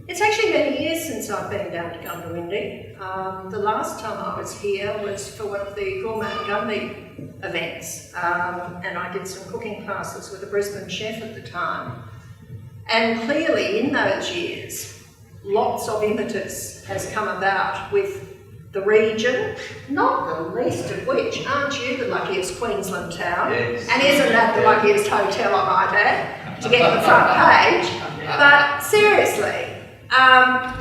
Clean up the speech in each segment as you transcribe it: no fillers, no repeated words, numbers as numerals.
It's actually many years since I've been down to Goondiwindi. The last time I was here was for one of the Gourmet and Gumby events, and I did some cooking classes with a Brisbane chef at the time. And clearly in those years, lots of impetus has come about with the region, not the least of which, aren't you the luckiest Queensland town? Yes. And isn't that the luckiest hotel, I might add, to get the front page? But seriously,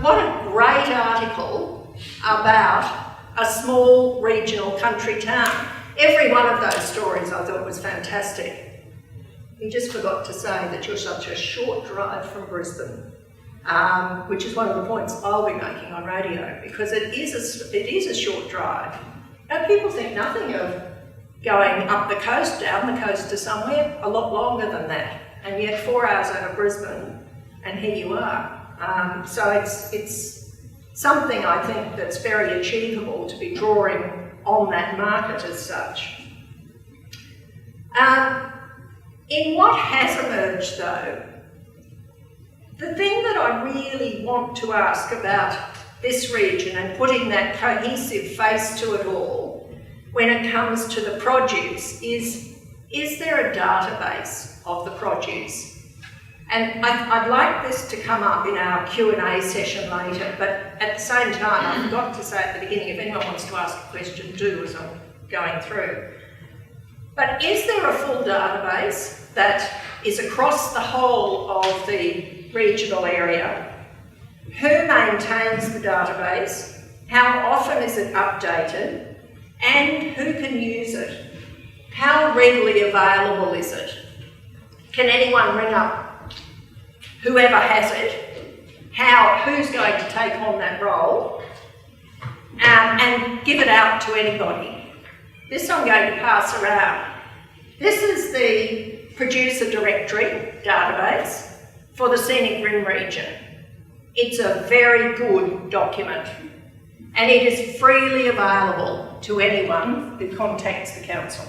what a great article about a small regional country town. Every one of those stories I thought was fantastic. You just forgot to say that you're such a short drive from Brisbane, which is one of the points I'll be making on radio, because it is a short drive. Now, people think nothing of going up the coast, down the coast to somewhere, a lot longer than that, and yet 4 hours out of Brisbane, and here you are. So it's something I think that's very achievable to be drawing on that market as such. In what has emerged though, the thing that I really want to ask about this region and putting that cohesive face to it all when it comes to the produce is there a database of the produce? And I'd like this to come up in our Q&A session later, but at the same time, I forgot to say at the beginning, if anyone wants to ask a question, do as I'm going through. But is there a full database that is across the whole of the regional area? Who maintains the database? How often is it updated? And who can use it? How readily available is it? Can anyone ring up whoever has it, who's going to take on that role, and give it out to anybody? This I'm going to pass around. This is the producer directory database for the Scenic Rim region. It's a very good document, and it is freely available to anyone who contacts the council.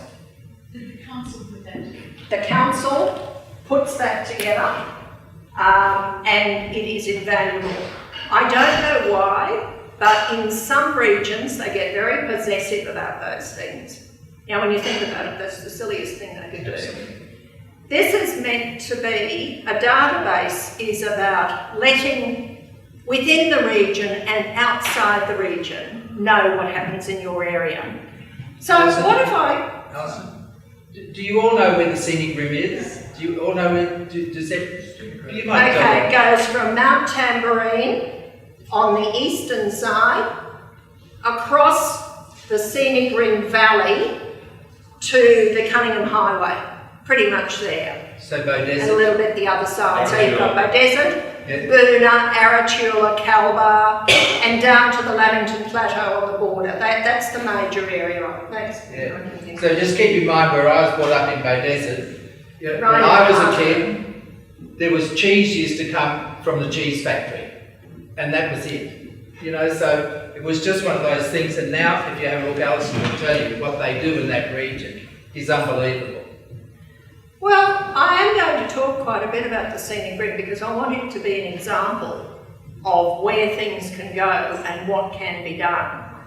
Did the council put that together? The council puts that together. And it is invaluable. I don't know why, but in some regions they get very possessive about those things. Now, when you think about it, that's the silliest thing they could do. This is meant to be, a database is about letting within the region and outside the region know what happens in your area. So Alison, what if I... Alison, do you all know where the Scenic Rim is? Do you all know where, does that... Okay, it goes from Mount Tambourine on the eastern side, across the Scenic Rim Valley to the Cunningham Highway, pretty much there. So Beaudesert. And a little bit the other side. So you've got Beaudesert, yeah. Boona, Arachula, Calbar, and down to the Lamington Plateau on the border. That's the major area. Yeah. So just keep in mind where I was brought up in Beaudesert. When I was a kid, there was cheese used to come from the cheese factory, and that was it. You know, so it was just one of those things, and now if you have a look, Alison will tell you what they do in that region is unbelievable. Well, I am going to talk quite a bit about the Scenic Rim because I want it to be an example of where things can go and what can be done.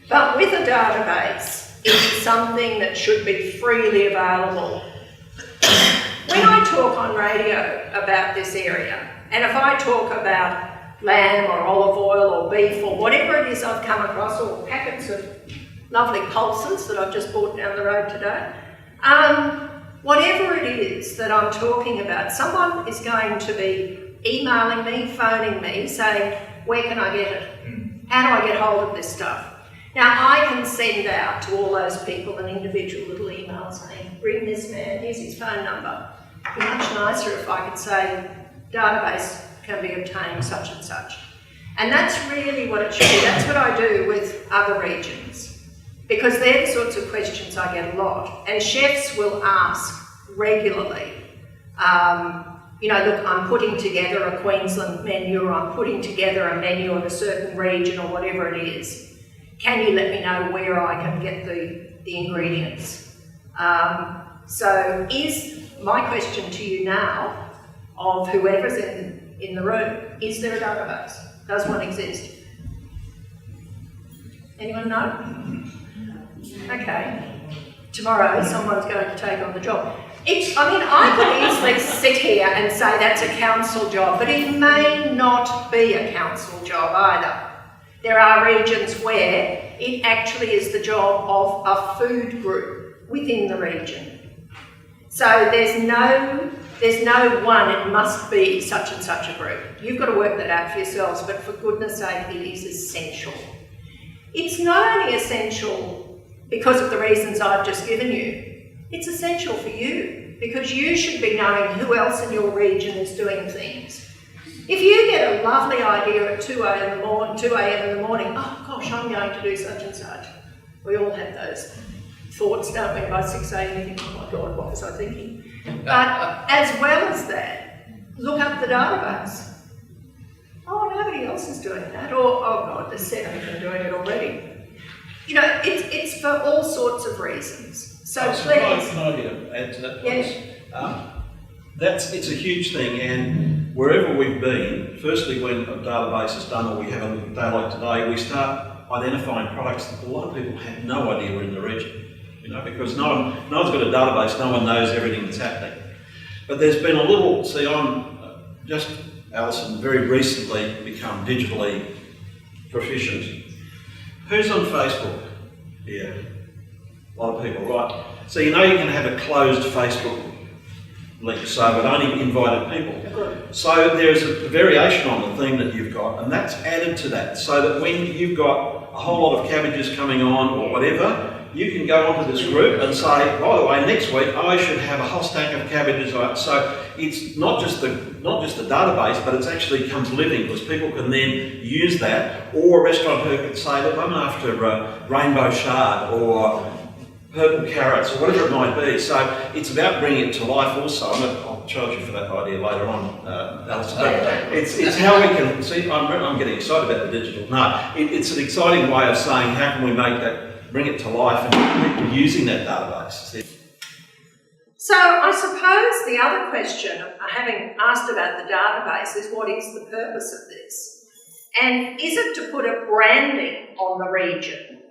But with a database, it's something that should be freely available. When I talk on radio about this area, and if I talk about lamb or olive oil or beef or whatever it is I've come across, or packets of lovely pulses that I've just bought down the road today, whatever it is that I'm talking about, someone is going to be emailing me, phoning me, saying, where can I get it? How do I get hold of this stuff? Now, I can send out to all those people an individual little email saying, ring this man, here's his phone number. It'd be much nicer if I could say, database can be obtained such and such. And that's really what it should be. That's what I do with other regions, because they're the sorts of questions I get a lot. And chefs will ask regularly, you know, look, I'm putting together a Queensland menu, or I'm putting together a menu of a certain region or whatever it is. Can you let me know where I can get the ingredients? So is my question to you now, of whoever's in the room, Is there a database? Does one exist? Anyone know? Okay. Tomorrow someone's going to take on the job. I could easily sit here and say that's a council job, but it may not be a council job either. There are regions where it actually is the job of a food group within the region. So there's no one, it must be such and such a group. You've got to work that out for yourselves, but for goodness sake, it is essential. It's not only essential because of the reasons I've just given you, it's essential for you because you should be knowing who else in your region is doing things. If you get a lovely idea at 2 a.m. in the morning, oh gosh, I'm going to do such and such. We all have those thoughts, don't we? By 6 a.m. you think, oh my God, what was I thinking? But as well as that, look up the database. Oh, nobody else is doing that. Or, oh God, there's 7 of them doing it already. You know, it's for all sorts of reasons. So please. Can I add to that, please? Yes. It's a huge thing, and wherever we've been, firstly when a database is done or we have a day like today, we start identifying products that a lot of people have no idea were in the region. You know, because no one's got a database, no one knows everything that's happening. But there's been a little, Alison, very recently become digitally proficient. Who's on Facebook? Yeah, a lot of people, right? So you know you can have a closed Facebook link, so it only invited people. So there's a variation on the theme that you've got, and that's added to that, so that when you've got a whole lot of cabbages coming on or whatever, you can go onto this group and say, by the way, next week I should have a whole stack of cabbages. So it's not just the database, but it actually comes living because people can then use that. Or a restaurateur could say, look, I'm after rainbow shard or purple carrots or whatever it might be. So it's about bringing it to life also. I'll charge you for that idea later on, Alison. But it's how we can see. I'm getting excited about the digital. No, it's an exciting way of saying how can we make that. Bring it to life and people using that database. So I suppose the other question, having asked about the database, is what is the purpose of this? And is it to put a branding on the region,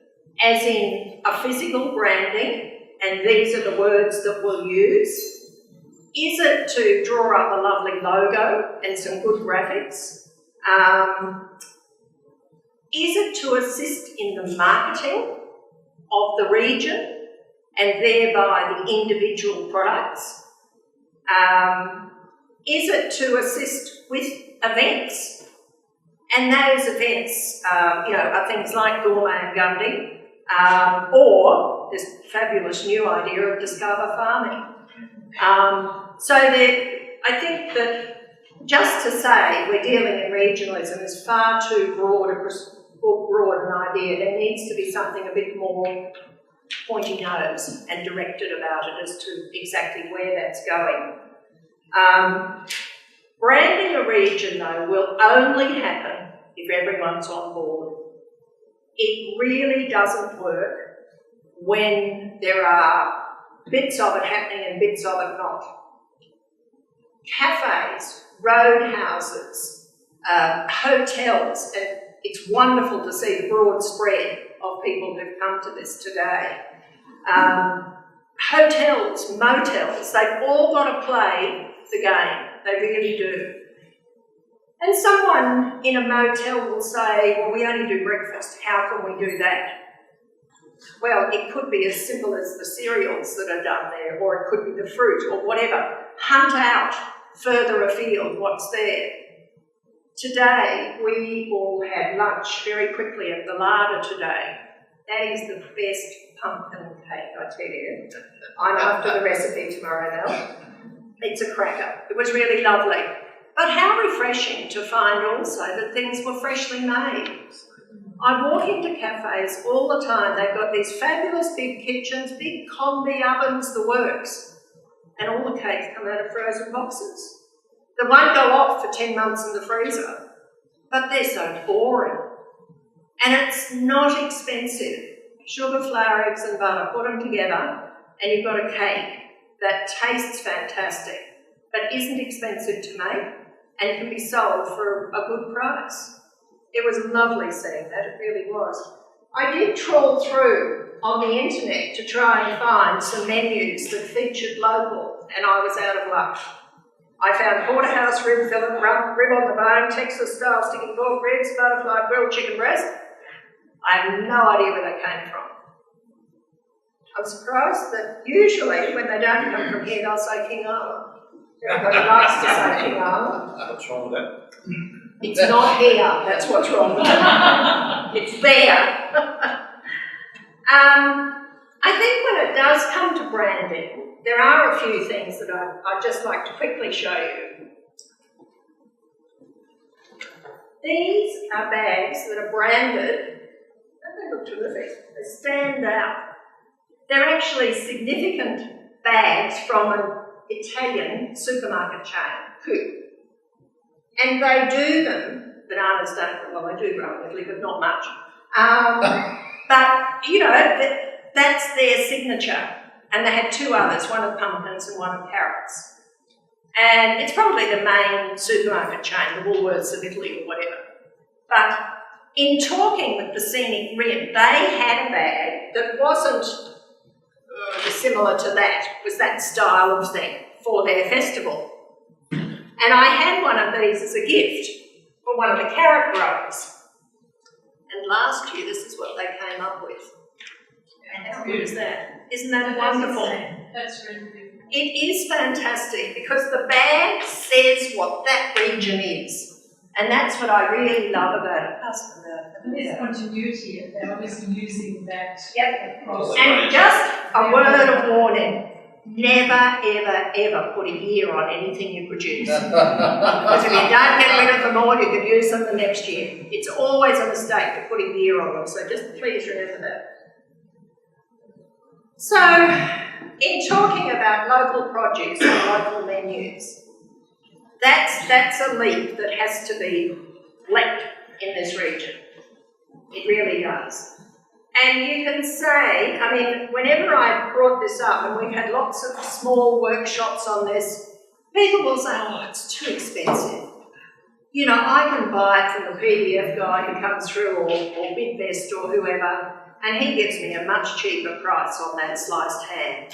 as in a physical branding, and these are the words that we'll use? Is it to draw up a lovely logo and some good graphics? Is it to assist in the marketing of the region and thereby the individual products? Is it to assist with events? And those events, are things like Gourmet and Goondiwindi, or this fabulous new idea of Discover Farming. I think that just to say we're dealing in regionalism is far too broad an idea. There needs to be something a bit more pointy nose and directed about it as to exactly where that's going. Branding a region, though, will only happen if everyone's on board. It really doesn't work when there are bits of it happening and bits of it not. Cafes, roadhouses, hotels, and it's wonderful to see the broad spread of people who've come to this today. Hotels, motels, they've all got to play the game. They really do. And someone in a motel will say, well, we only do breakfast. How can we do that? Well, it could be as simple as the cereals that are done there, or it could be the fruit or whatever. Hunt out further afield what's there. Today, we all had lunch very quickly at the larder today. That is the best pumpkin cake, I tell you. I'm after the recipe tomorrow, Mel. It's a cracker. It was really lovely. But how refreshing to find also that things were freshly made. I walk into cafes all the time. They've got these fabulous big kitchens, big combi ovens, the works. And all the cakes come out of frozen boxes. They won't go off for 10 months in the freezer, but they're so boring. And it's not expensive. Sugar, flour, eggs and butter, put them together and you've got a cake that tastes fantastic, but isn't expensive to make and can be sold for a good price. It was lovely seeing that, it really was. I did trawl through on the internet to try and find some menus that featured local, and I was out of luck. I found porterhouse rib fillet, rib on the bone, Texas style sticky pork ribs, butterfly grilled chicken breast. I have no idea where they came from. I'm surprised that usually when they don't come from here, they'll say King Island. Everybody likes to say King Island. What's wrong with that? It's not here, that's what's wrong with it. It's there. I think when it does come to branding, there are a few things that I'd just like to quickly show you. These are bags that are branded, and they look terrific. They stand out. They're actually significant bags from an Italian supermarket chain, Coop. And they do them, bananas don't, well they do grow in Italy, but not much. But, you know, that's their signature. And they had two others, one of pumpkins and one of carrots. And it's probably the main supermarket chain, the Woolworths of Italy or whatever. But in talking with the Scenic Rim, they had a bag that wasn't similar to that, it was that style of thing for their festival. And I had one of these as a gift for one of the carrot growers. And last year, this is what they came up with. And how good is that? Isn't that wonderful? That's really good. It is fantastic because the bag says what that region is. And that's what I really love about it. And there's continuity, they're obviously using that. Yep. Across. And just a word of warning. Never, ever, ever put a year on anything you produce. Because if you don't get rid of them all, you could use them the next year. It's always a mistake to put a year on them, so just please remember that. So, in talking about local produce and local menus, that's a leap that has to be leapt in this region. It really does. And you can say, I mean, whenever I brought this up, and we've had lots of small workshops on this, people will say, oh, it's too expensive. You know, I can buy it from the PDF guy who comes through, or Bidvest or whoever, and he gives me a much cheaper price on that sliced ham.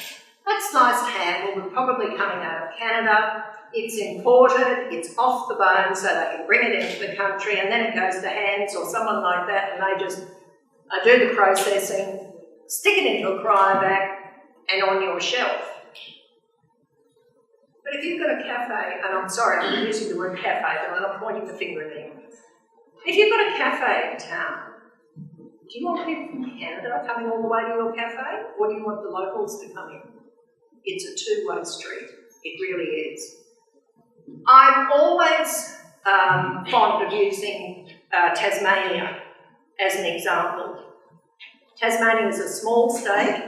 That sliced ham will be probably coming out of Canada. It's imported, it's off the bone, so they can bring it into the country, and then it goes to Hands or someone like that, and they just do the processing, stick it into a cryo bag, and on your shelf. But if you've got a cafe, and I'm sorry, I'm using the word cafe, but I'm not pointing the finger at anyone. If you've got a cafe in town, do you want people from Canada coming all the way to your cafe, or do you want the locals to come in? It's a two-way street. It really is. I'm always fond of using Tasmania as an example. Tasmania is a small state.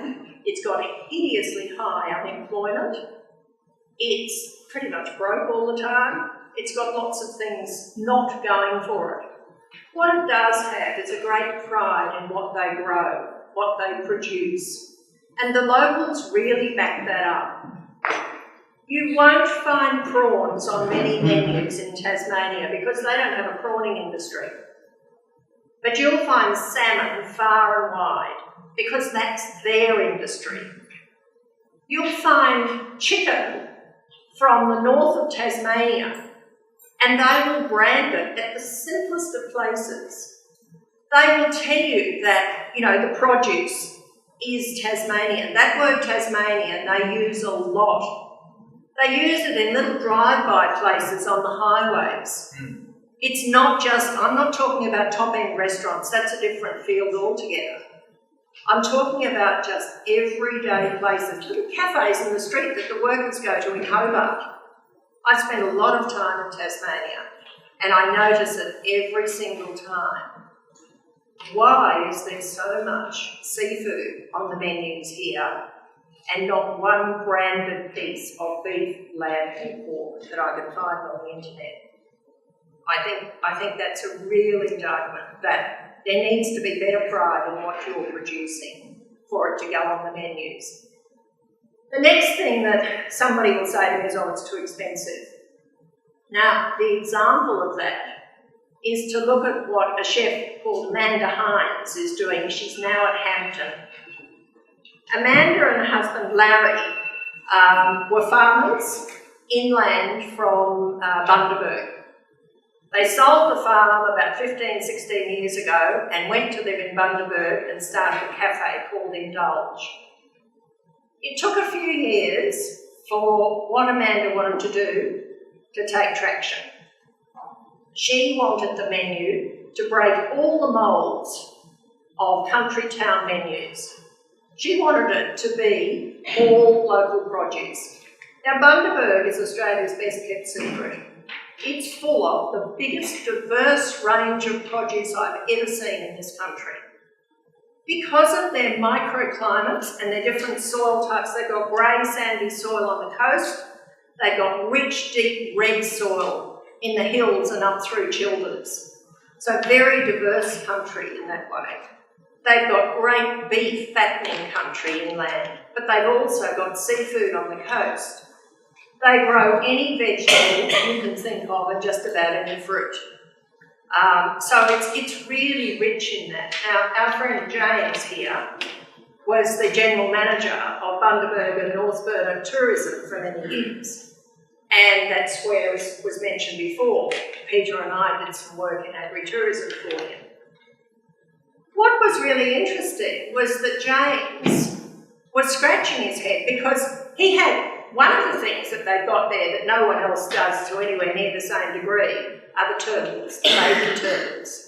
It's got hideously high unemployment. It's pretty much broke all the time. It's got lots of things not going for it. What it does have is a great pride in what they grow, what they produce. And the locals really back that up. You won't find prawns on many menus in Tasmania because they don't have a prawning industry. But you'll find salmon far and wide because that's their industry. You'll find chicken from the north of Tasmania and they will brand it at the simplest of places. They will tell you that, you know, the produce is Tasmanian. That word Tasmanian they use a lot. They use it in little drive-by places on the highways. It's not just, I'm not talking about top-end restaurants, that's a different field altogether. I'm talking about just everyday places, little cafes in the street that the workers go to in Hobart. I spend a lot of time in Tasmania and I notice it every single time. Why is there so much seafood on the menus here and not one branded piece of beef, lamb and pork that I can find on the internet? I think that's a real indictment that there needs to be better pride in what you're producing for it to go on the menus. The next thing that somebody will say to me is, oh, it's too expensive. Now, the example of that is to look at what a chef called Amanda Hines is doing. She's now at Hampton. Amanda and her husband Larry were farmers inland from Bundaberg. They sold the farm about 15, 16 years ago and went to live in Bundaberg and started a cafe called Indulge. It took a few years for what Amanda wanted to do to take traction. She wanted the menu to break all the moulds of country town menus. She wanted it to be all local produce. Now, Bundaberg is Australia's best kept secret. It's full of the biggest diverse range of produce I've ever seen in this country. Because of their microclimates and their different soil types, they've got grey, sandy soil on the coast, they've got rich, deep red soil in the hills and up through Childers. So very diverse country in that way. They've got great beef fattening country inland, but they've also got seafood on the coast. They grow any vegetable you can think of and just about any fruit. So it's really rich in that. Now, our friend James here was the general manager of Bundaberg and North Burma Tourism for many years. And that's where, as was mentioned before, Peter and I did some work in agritourism for him. What was really interesting was that James was scratching his head because he had one of the things that they've got there that no one else does to anywhere near the same degree are the turtles, the baby turtles.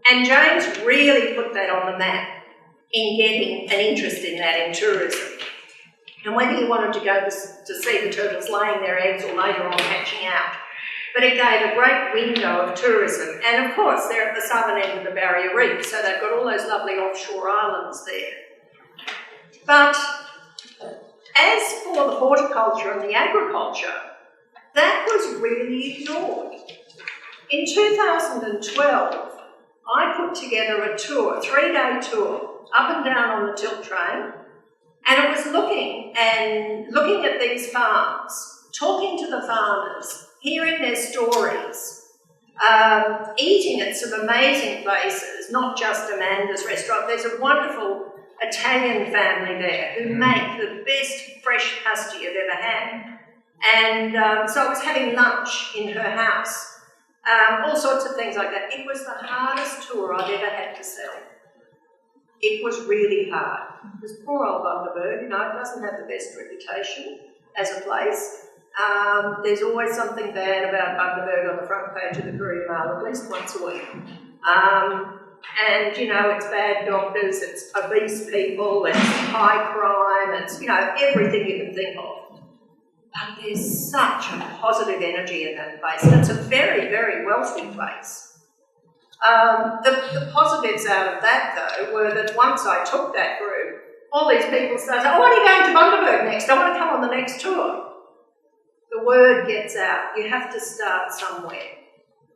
And James really put that on the map in getting an interest in that in tourism. And whether you wanted to go to see the turtles laying their eggs or later on hatching out, but it gave a great window of tourism. And of course, they're at the southern end of the Barrier Reef, so they've got all those lovely offshore islands there. But as for the horticulture and the agriculture, that was really ignored. In 2012, I put together a tour, a 3-day tour, up and down on the tilt train, and it was looking at these farms, talking to the farmers, hearing their stories, eating at some amazing places, not just Amanda's restaurant. There's a wonderful Italian family there who make the best fresh pasta you've ever had. And so I was having lunch in her house, all sorts of things like that. It was the hardest tour I've ever had to sell. It was really hard. Because poor old Bundaberg, it doesn't have the best reputation as a place. There's always something bad about Bundaberg on the front page of the Courier Mail, at least once a week. And, it's bad doctors, it's obese people, it's high crime, it's, everything you can think of. But there's such a positive energy in that place, and it's a very, very wealthy place. The positives out of that, though, were that once I took that group, all these people started saying, "Oh, when are you going to Bundaberg next? I want to come on the next tour." The word gets out. You have to start somewhere.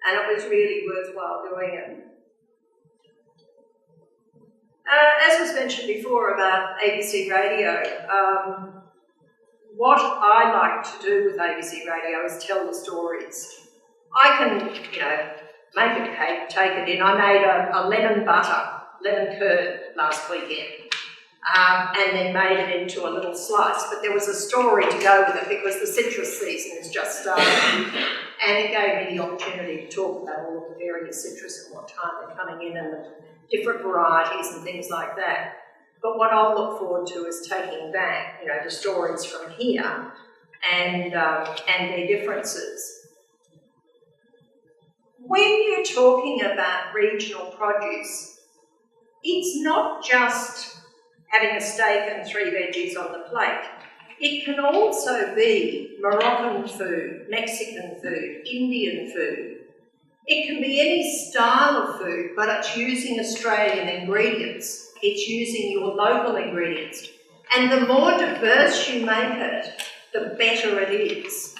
And it was really worthwhile doing it. As was mentioned before about ABC Radio, what I like to do with ABC Radio is tell the stories. I can, make a cake, take it in. I made a lemon curd last weekend, and then made it into a little slice. But there was a story to go with it because the citrus season is just starting, and it gave me the opportunity to talk about all of the various citrus and what time they're coming in and the different varieties and things like that. But what I'll look forward to is taking back, the stories from here and their differences. When you're talking about regional produce, it's not just having a steak and 3 veggies on the plate. It can also be Moroccan food, Mexican food, Indian food. It can be any style of food, but it's using Australian ingredients. It's using your local ingredients. And the more diverse you make it, the better it is.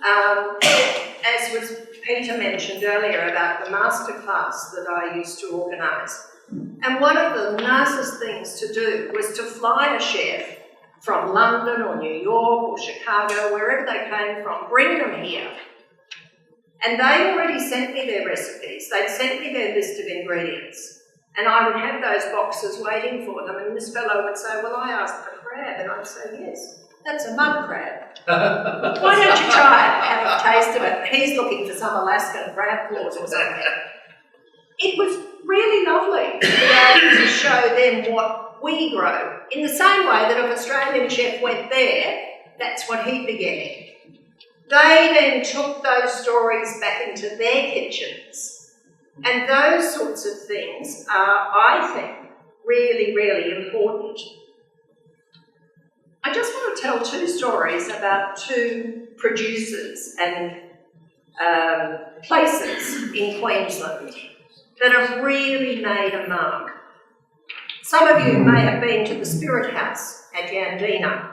As was Peter mentioned earlier about the Masterclass that I used to organise. And one of the nicest things to do was to fly a chef from London or New York or Chicago, wherever they came from, bring them here And they already sent me their recipes. They'd sent me their list of ingredients. And I would have those boxes waiting for them, and this fellow would say, well, I asked for crab, and I'd say, yes, that's a mud crab. Why don't you try it, have a taste of it? He's looking for some Alaskan crab claws or something. It was really lovely to be able to show them what we grow, in the same way that if an Australian chef went there, that's what he'd be getting. They then took those stories back into their kitchens, and those sorts of things are, I think, really, really important. I just want to tell two stories about two producers and places in Queensland that have really made a mark. Some of you may have been to the Spirit House at Yandina.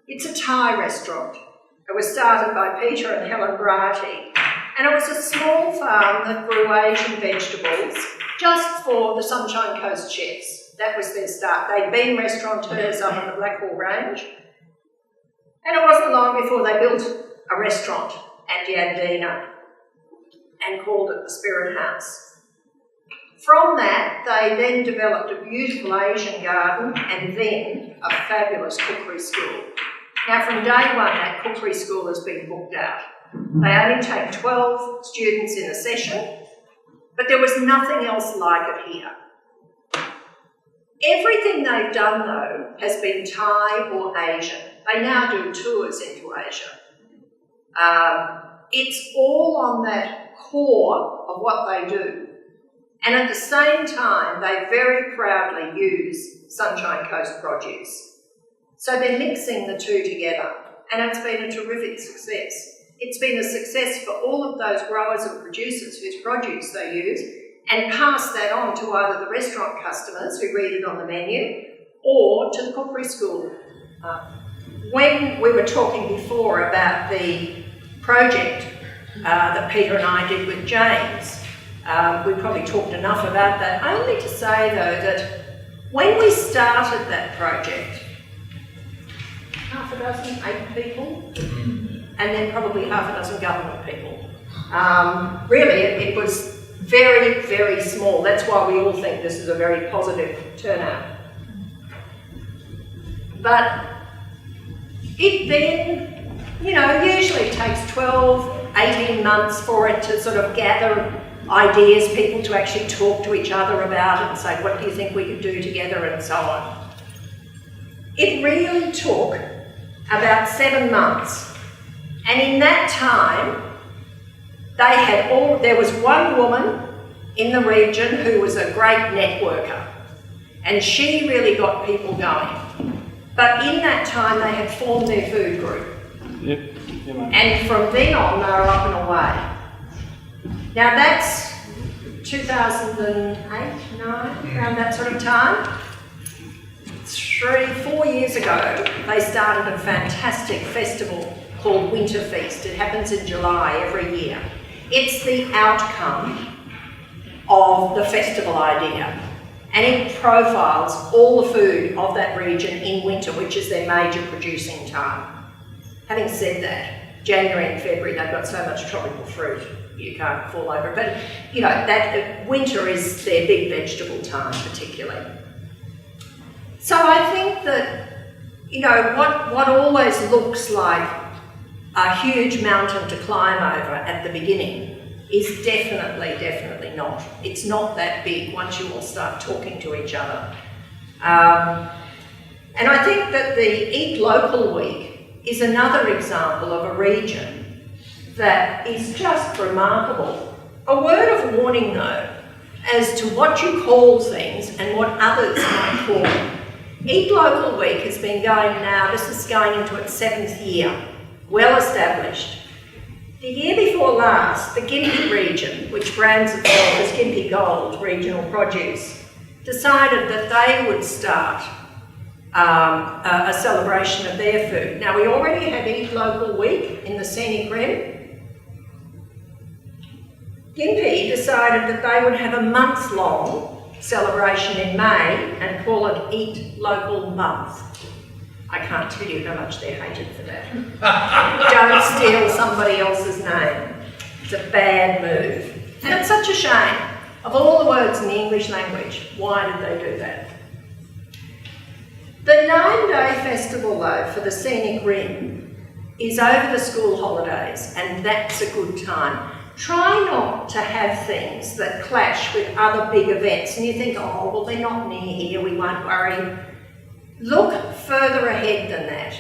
It's a Thai restaurant. It was started by Peter and Helen Brighty, and it was a small farm that grew Asian vegetables just for the Sunshine Coast chefs. That was their start. They'd been restaurateurs up on the Blackwall Range, and it wasn't long before they built a restaurant at Yandina and called it the Spirit House. From that, they then developed a beautiful Asian garden and then a fabulous cookery school. Now, from day one, that cookery school has been booked out. They only take 12 students in a session, but there was nothing else like it here. Everything they've done, though, has been Thai or Asian. They now do tours into Asia. It's all on that core of what they do. And at the same time, they very proudly use Sunshine Coast produce. So they're mixing the two together, and it's been a terrific success. It's been a success for all of those growers and producers whose produce they use, and pass that on to either the restaurant customers who read it on the menu, or to the cookery school. When we were talking before about the project that Peter and I did with James, we probably talked enough about that, only to say, though, that when we started that project, half a dozen, 8 people, and then probably half a dozen government people. Really, it was very, very small. That's why we all think this is a very positive turnout. But it then, usually takes 12, 18 months for it to sort of gather ideas, people to actually talk to each other about it and say, what do you think we could do together, and so on. It really took about 7 months, and in that time there was one woman in the region who was a great networker, and she really got people going. But in that time they had formed their food group. Yep. And from then on they were up and away. Now that's 2008, 9, around that sort of time. 3-4 years ago, they started a fantastic festival called Winter Feast. It happens in July every year. It's the outcome of the festival idea, and it profiles all the food of that region in winter, which is their major producing time. Having said that, January and February, they've got so much tropical fruit, you can't fall over. But, that winter is their big vegetable time, particularly. So I think that, what always looks like a huge mountain to climb over at the beginning is definitely not. It's not that big once you all start talking to each other. And I think that the Eat Local Week is another example of a region that is just remarkable. A word of warning, though, as to what you call things and what others might call them. Eat Local Week has been going now, this is going into its 7th year, well established. The year before last, the Gympie region, which brands itself as Gympie Gold Regional Produce, decided that they would start a celebration of their food. Now, we already have Eat Local Week in the Scenic Rim. Gympie decided that they would have a month-long celebration in May and call it Eat Local Month. I can't tell you how much they're hated for that. Don't steal somebody else's name. It's a bad move. And it's such a shame. Of all the words in the English language, why did they do that? The 9-day festival, though, for the Scenic Rim is over the school holidays, and that's a good time. Try not to have things that clash with other big events, and you think, oh, well, they're not near here, we won't worry. Look further ahead than that.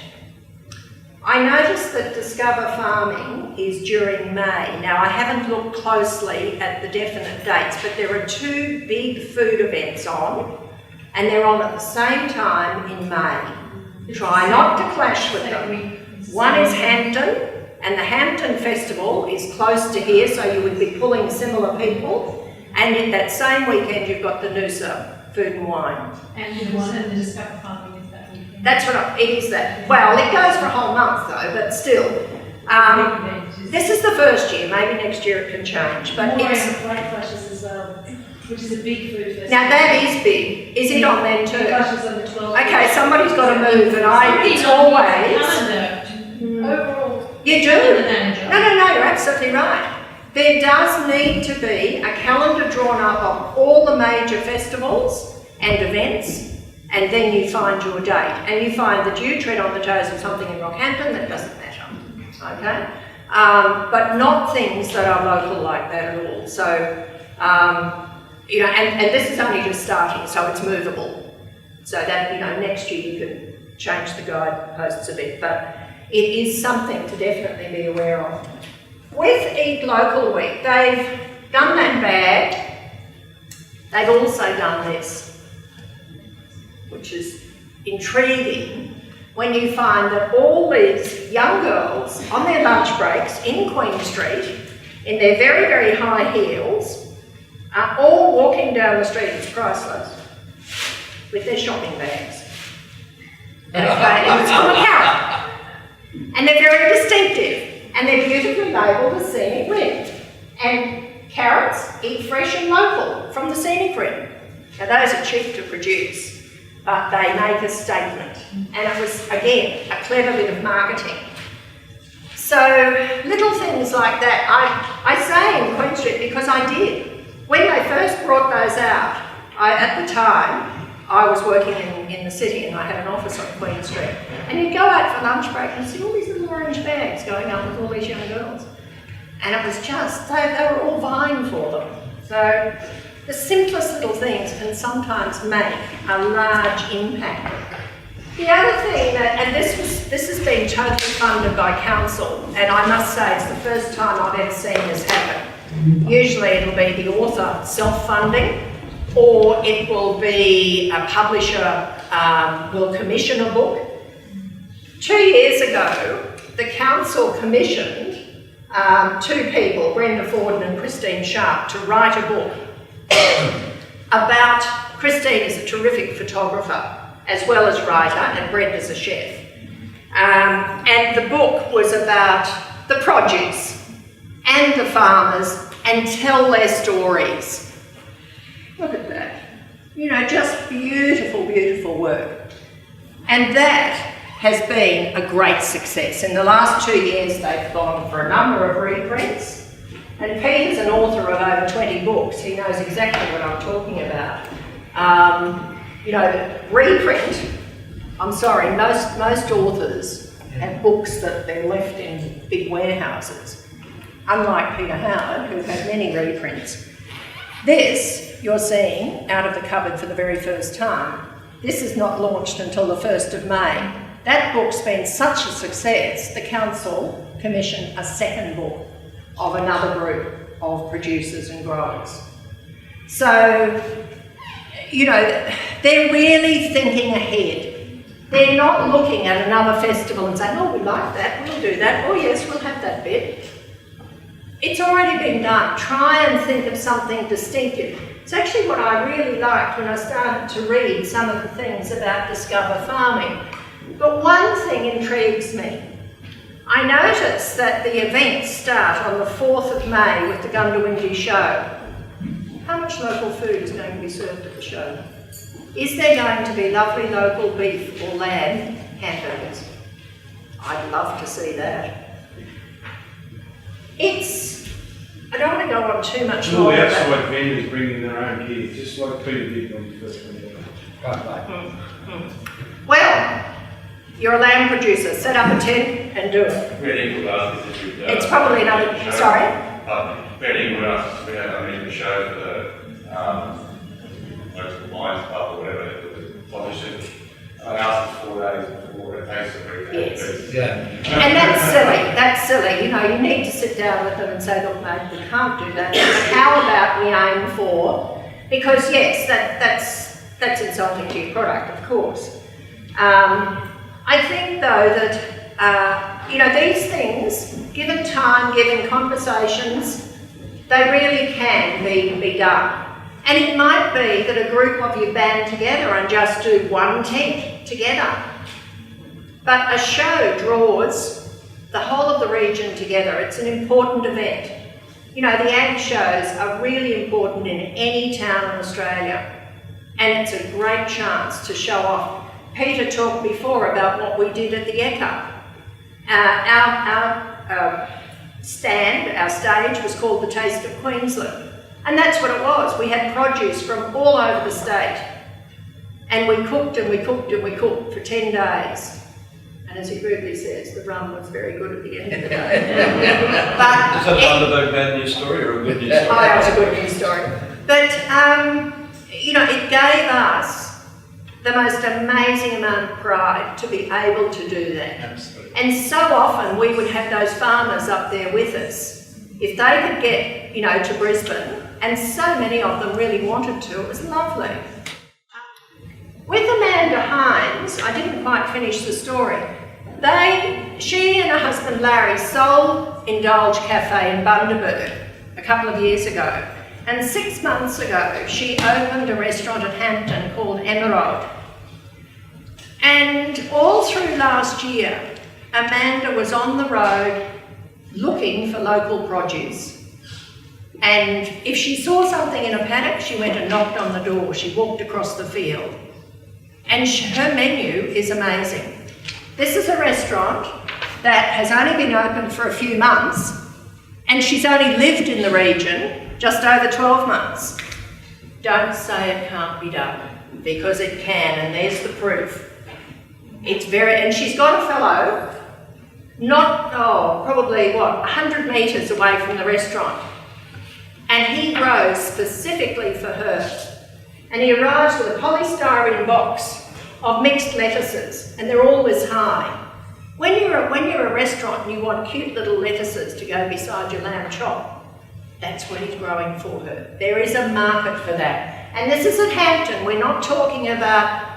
I noticed that Discover Farming is during May. Now, I haven't looked closely at the definite dates, but there are 2 big food events on, and they're on at the same time in May. Try not to clash with them. One is Hampton, and the Hampton Festival is close to here, so you would be pulling similar people. And in that same weekend, you've got the Noosa Food and Wine. And the one at the Discover Farming is that weekend. That's right, it is that. Well, it goes for a whole month though, but still. This is the first year, maybe next year it can change. But it's Bright Flushes as well, which is a big food festival. now that is big. Is it on then too? Flushes on the 12th. Okay, somebody's got to move, and it's always. Overall. You do. No, you're absolutely right. There does need to be a calendar drawn up of all the major festivals and events, and then you find your date. And you find that you tread on the toes of something in Rockhampton, that doesn't matter, okay? But not things that are local like that at all. So, you know, and this is only just starting, so it's movable. So that, you know, next year you can change the guideposts a bit, but it is something to definitely be aware of. With Eat Local Week, they've done that bag. They've also done this, which is intriguing, when you find that all these young girls on their lunch breaks in Queen Street, in their very, very high heels, are all walking down the street, it's priceless, with their shopping bags. Okay, and it's from a carrot. And they're very distinctive, and they're beautifully labelled as Scenic Rim. And carrots eat fresh and local from the Scenic Rim. Now those are cheap to produce, but they make a statement. And it was, again, a clever bit of marketing. So little things like that, I say in Queen Street because I did. When they first brought those out, at the time, I was working in the city and I had an office on Queen Street. And you'd go out for lunch break and see all these little orange bags going up with all these young girls. And it was just, they were all vying for them. So the simplest little things can sometimes make a large impact. The other thing that, and this has been totally funded by council, and I must say it's the first time I've ever seen this happen. Usually it'll be the author self-funding, or it will be a publisher will commission a book. 2 years ago, the council commissioned 2 people, Brenda Forden and Christine Sharp, to write a book about, Christine is a terrific photographer, as well as writer, and Brenda's a chef. And the book was about the produce and the farmers and tell their stories. Look at that. You know, just beautiful, beautiful work. And that has been a great success. In the last 2 years, they've gone for a number of reprints. And Peter's an author of over 20 books. He knows exactly what I'm talking about. You know, reprint, I'm sorry, most authors have books that they're left in big warehouses. Unlike Peter Howard, who had many reprints. This, you're seeing out of the cupboard for the very first time. This is not launched until the 1st of May. That book's been such a success, the council commissioned a second book of another group of producers and growers. So, you know, they're really thinking ahead. They're not looking at another festival and saying, oh, we like that, we'll do that, oh yes, we'll have that bit. It's already been done. Try and think of something distinctive. It's actually what I really liked when I started to read some of the things about Discover Farming. But one thing intrigues me. I noticed that the events start on the 4th of May with the Goondiwindi show. How much local food is going to be served at the show? Is there going to be lovely local beef or lamb hamburgers? I'd love to see that. It's I don't want to go on too much All more. the about- outside vendors bringing their own gear, just like Peter did when he first went out. Right. Well, you're a lamb producer. Set up a tent and do it. Very good ask if you It's probably another. show. Sorry. Very good ask if we had a show for the local Lions Club or whatever. Obviously, I asked for 4 days before it takes a week. Yes. Yeah. And that's silly. That's silly. You know, you need to sit down with them and say, look, mate, we can't do that. But how about we aim for? Because yes, that's insulting to your product, of course. I think though that these things, given time, given conversations, they really can be done. And it might be that a group of you band together and just do one tent together. But a show draws the whole of the region together. It's an important event. You know, the ag shows are really important in any town in Australia. And it's a great chance to show off. Peter talked before about what we did at the ECA. Our stand, our stage was called the Taste of Queensland. And that's what it was. We had produce from all over the state. And we cooked and we cooked and we cooked for 10 days. And as he rudely says, the rum was very good at the end of the day. But Is that a Bundaberg bad news story or a good news story? oh, that was a good news story. But, it gave us the most amazing amount of pride to be able to do that. Absolutely. And so often we would have those farmers up there with us. If they could get, to Brisbane, and so many of them really wanted to, it was lovely. With Amanda Hines, I didn't quite finish the story. She and her husband Larry sold Indulge Cafe in Bundaberg a couple of years ago. And 6 months ago, she opened a restaurant at Hampton called Emerald. And all through last year, Amanda was on the road looking for local produce. And if she saw something in a paddock, she went and knocked on the door. She walked across the field. And her menu is amazing. This is a restaurant that has only been open for a few months, and she's only lived in the region just over 12 months. Don't say it can't be done, because it can, and there's the proof. And she's got a fellow, probably 100 metres away from the restaurant. And he grows specifically for her. And he arrives with a polystyrene box of mixed lettuces, and they're all this high. When you're a restaurant and you want cute little lettuces to go beside your lamb chop, that's what he's growing for her. There is a market for that. And this is at Hampton. We're not talking about,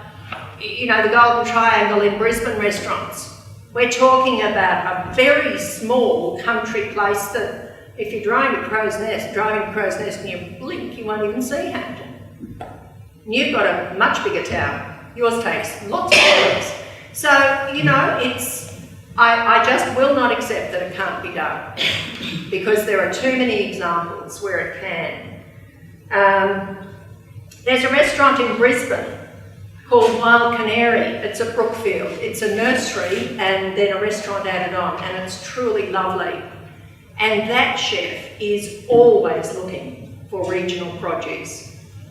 the Golden Triangle in Brisbane restaurants. We're talking about a very small country place that if you're driving to Crow's Nest and you blink, you won't even see Hampton. And you've got a much bigger town. Yours takes lots of years. So, I just will not accept that it can't be done, because there are too many examples where it can. There's a restaurant in Brisbane called Wild Canary. It's at Brookfield. It's a nursery and then a restaurant added on, and it's truly lovely. And that chef is always looking for regional produce.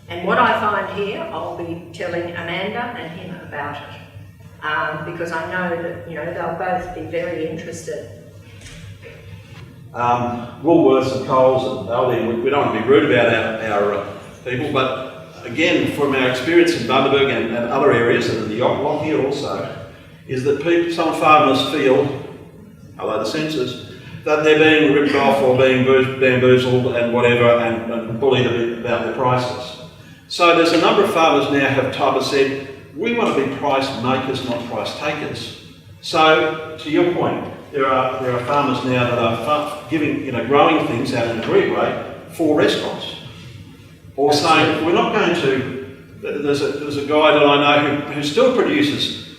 And what I find here, I'll be telling Amanda and him about it. Because I know that, they'll both be very interested. Woolworths and Coles and Aldi, we don't want to be rude about our people, but again, from our experience in Bundaberg and other areas, and in the Yocklong here also, is that some farmers feel, hello the censors, that they're being ripped off or being bamboozled and whatever, and bullied a bit about their prices. So there's a number of farmers now have said, we want to be price makers, not price takers. So, to your point, there are farmers now that are growing things out in a agreed way for restaurants. Or saying, we're not going to, there's a guy that I know who still produces